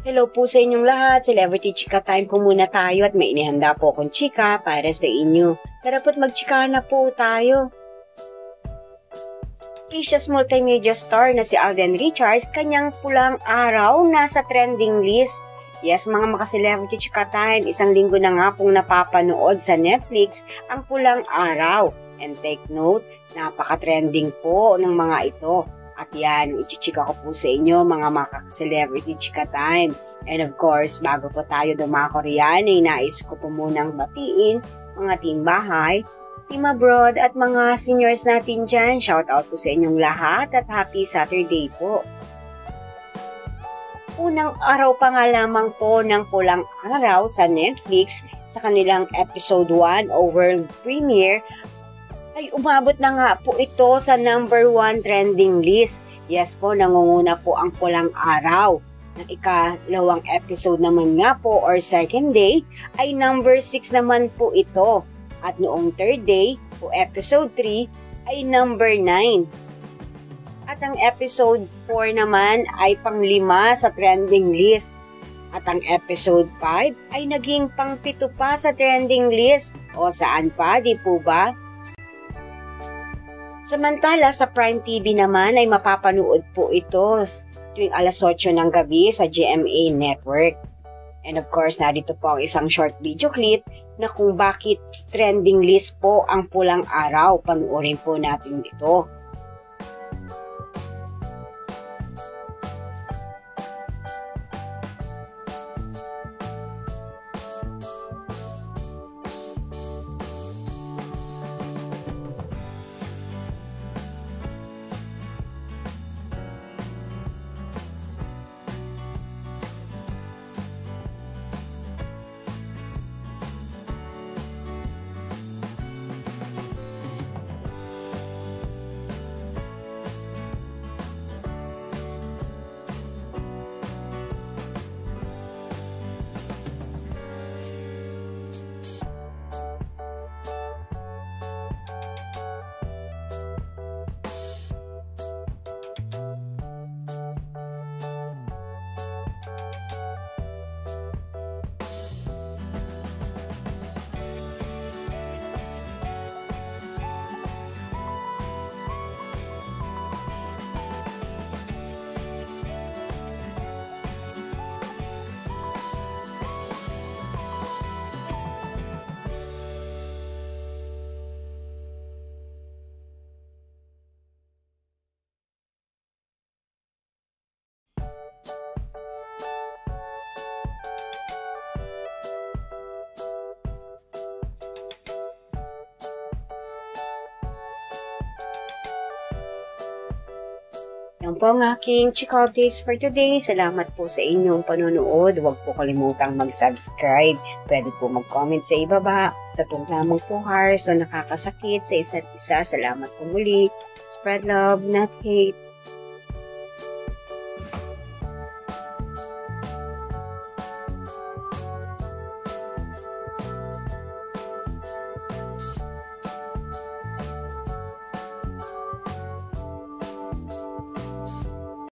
Hello po sa inyong lahat. Celebrity Chika Time po muna tayo at may inihanda po akong chika para sa inyo. Tara po't magchika na po tayo. Asia's multimedia star na si Alden Richards, kanyang pulang araw nasa trending list. Yes, mga maka-celebrity Chika Time, isang linggo na nga pong napapanood sa Netflix ang pulang araw. And take note, napaka-trending po ng mga ito. At yan, ichichika ko po sa inyo mga maka-celebrity Chika Time. And of course, bago po tayo dumako riyan, ay nais ko po munang batiin mga team bahay, team abroad at mga seniors natin dyan. Shout out po sa inyong lahat at happy Saturday po. Unang araw pa nga lamang po ng pulang araw sa Netflix sa kanilang episode 1 o world premiere, ay umabot na nga po ito sa number 1 trending list. Yes po, nangunguna po ang pulang araw. Ng ikalawang episode naman nga po or second day ay number 6 naman po ito. At noong third day po episode 3 ay number 9. At ang episode 4 naman ay pang-5 sa trending list. At ang episode 5 ay naging pang-7 pa sa trending list. O saan pa, di po ba? Samantala, sa Prime TV naman ay mapapanood po ito tuwing alas 8 ng gabi sa GMA Network. And of course, narito po ang isang short video clip na kung bakit trending list po ang pulang araw. Panuorin po natin ito. Yan po ang aking chika updates for today. Salamat po sa inyong panonood. Huwag po kalimutang mag-subscribe. Pwede po mag-comment sa ibaba. Sa tunglamang po hearts o nakakasakit sa isa't isa. Salamat po muli. Spread love, not hate.